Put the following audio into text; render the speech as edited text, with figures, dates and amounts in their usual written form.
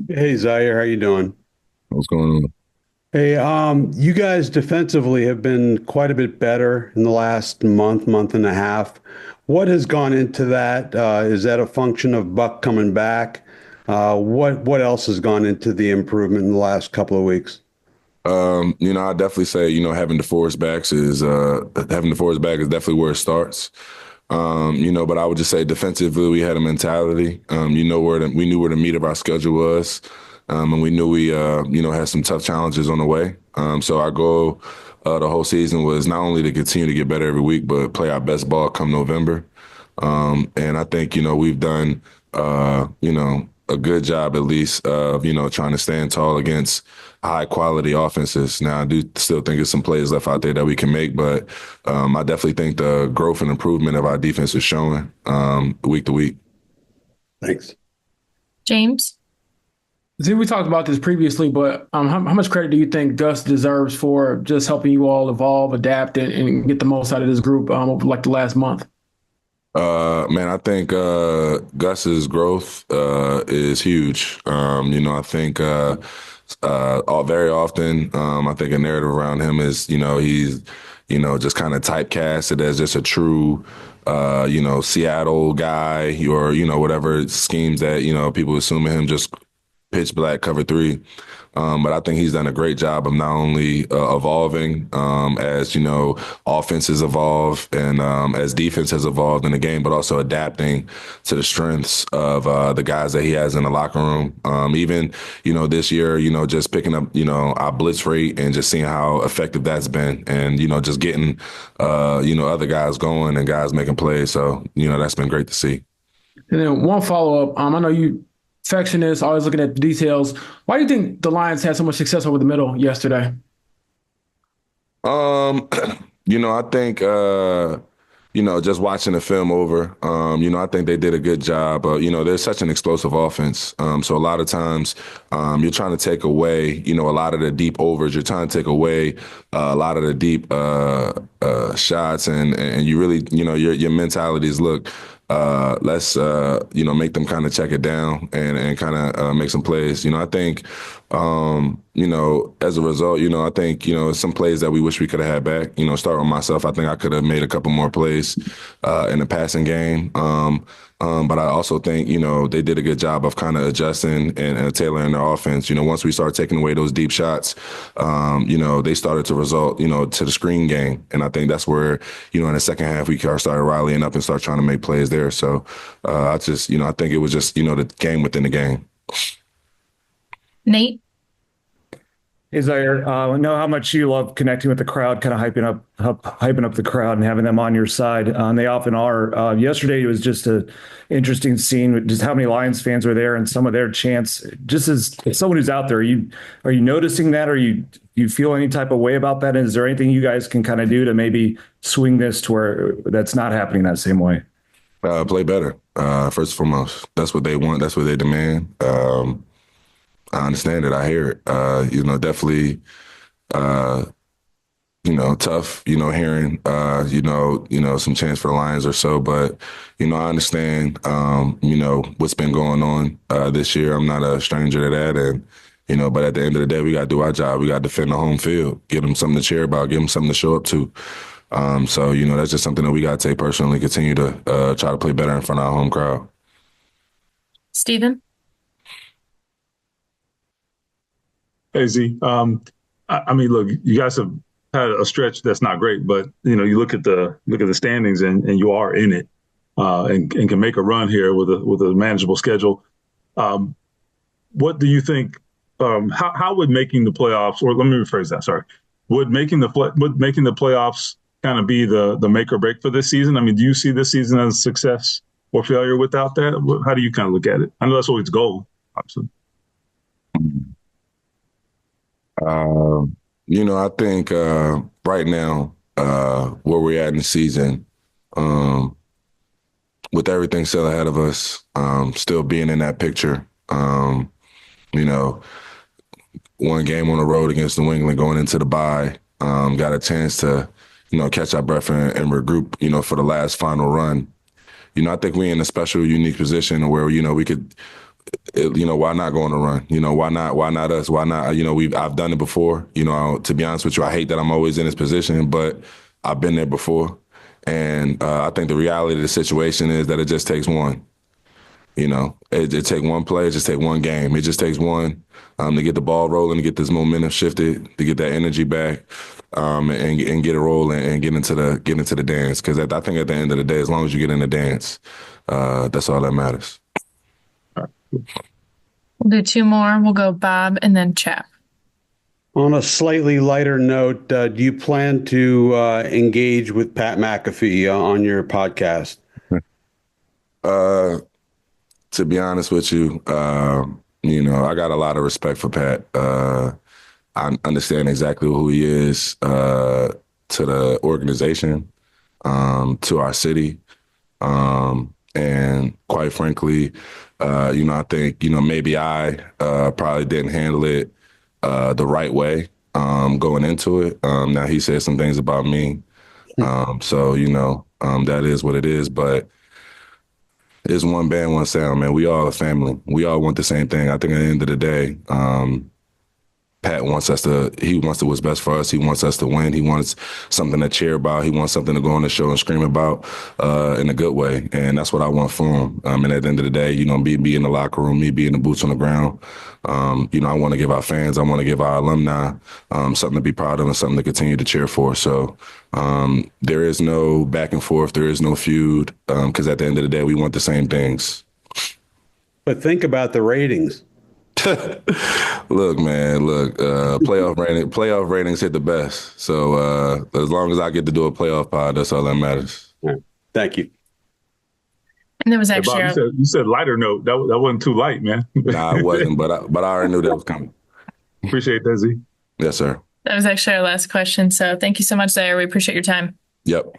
Hey Zaire, how you doing? What's going on? Hey, you guys defensively have been quite a bit better in the last month and a half. What has gone into that? Is that a function of Buck coming back? What else has gone into the improvement in the last couple of weeks? I definitely say, having the force back is definitely where it starts. But I would just say defensively, we had a mentality. We knew where the meat of our schedule was, and we knew we had some tough challenges on the way. So our goal the whole season was not only to continue to get better every week, but play our best ball come November. And I think we've done a good job at least of trying to stand tall against high quality offenses. Now I do still think there's some plays left out there that we can make, but I definitely think the growth and improvement of our defense is showing week to week. Thanks. James? See, we talked about this previously, but how much credit do you think Gus deserves for just helping you all evolve, adapt, and get the most out of this group over like the last month? Man, I think Gus's growth is huge. I think very often, I think a narrative around him is, he's, just kind of typecasted as just a true, Seattle guy or, whatever schemes that, people assume of him just pitch black cover three. But I think he's done a great job of not only evolving as offenses evolve and as defense has evolved in the game, but also adapting to the strengths of the guys that he has in the locker room. Even this year, just picking up our blitz rate and just seeing how effective that's been, and just getting other guys going and guys making plays. So that's been great to see. And then one follow up. I know you perfectionist, always looking at the details. Why do you think the Lions had so much success over the middle yesterday? Um, I think just watching the film over, I think they did a good job. They're such an explosive offense. So a lot of times, you're trying to take away, a lot of the deep overs. You're trying to take away a lot of the deep shots, and you really, your mentality is look. Let's make them kind of check it down and kind of make some plays. I think as a result, I think some plays that we wish we could have had back. Start with myself. I think I could have made a couple more plays in the passing game. But I also think they did a good job of kind of adjusting and tailoring their offense. Once we started taking away those deep shots, they started to result to the screen game, and I think that's where in the second half we started rallying up and start trying to make plays there. So I think it was just the game within the game. Nate? Hey Zaire, I know how much you love connecting with the crowd, kind of hyping up the crowd and having them on your side. And they often are. Yesterday it was just an interesting scene with just how many Lions fans were there and some of their chants. Just as someone who's out there, are you noticing that? Or you feel any type of way about that? And is there anything you guys can kind of do to maybe swing this to where that's not happening that same way? Play better. First and foremost, that's what they want. That's what they demand. I understand it. I hear it. Definitely, uh, tough, hearing, some chance for the Lions or so. But, I understand, what's been going on this year. I'm not a stranger to that. And, but at the end of the day, we got to do our job. We got to defend the home field, give them something to cheer about, give them something to show up to. So, that's just something that we got to take personally, continue to try to play better in front of our home crowd. Stephen? Hey Z, I mean, look, you guys have had a stretch that's not great, but you look at the standings and you are in it, and can make a run here with a manageable schedule. Um, what do you think? How would making the playoffs, or let me rephrase that. Sorry, would making the playoffs kind of be the make or break for this season? I mean, do you see this season as a success or failure without that? How do you kind of look at it? I know that's always the goal, obviously. I think right now, where we're at in the season, um, with everything still ahead of us, still being in that picture, you know, one game on the road against New England going into the bye, got a chance to, catch our breath and regroup, for the last final run. I think we're in a special, unique position where, we could why not go on a run? Why not us? Why not? I've done it before. To be honest with you, I hate that I'm always in this position, but I've been there before. And I think the reality of the situation is that it just takes one. It takes one play, it just takes one game. It just takes one to get the ball rolling, to get this momentum shifted, to get that energy back, and get it rolling and get into the dance. Because I think at the end of the day, as long as you get in the dance, that's all that matters. We'll do two more. We'll go Bob and then Chap. On a slightly lighter note, do you plan to engage with Pat McAfee on your podcast? To be honest with you, I got a lot of respect for Pat. I understand exactly who he is to the organization, to our city. And quite frankly, I think, maybe I probably didn't handle it the right way going into it. Now he said some things about me. So, that is what it is. But it's one band, one sound, man. We all a family. We all want the same thing. I think at the end of the day, Pat wants what's best for us. He wants us to win. He wants something to cheer about. He wants something to go on the show and scream about in a good way. And that's what I want for him. And at the end of the day, me in the locker room, me being the boots on the ground. I want to give our fans, I want to give our alumni something to be proud of and something to continue to cheer for. So there is no back and forth. There is no feud because at the end of the day, we want the same things. But think about the ratings. Look, man, playoff ratings hit the best. So as long as I get to do a playoff pod, that's all that matters. Right. Thank you. And there was Hey, actually Bob, you said lighter note. That wasn't too light, man. Nah, it wasn't, but I already knew that was coming. Appreciate that, Z. Yes, sir. that was actually our last question. So thank you so much, Zaire. We appreciate your time. Yep.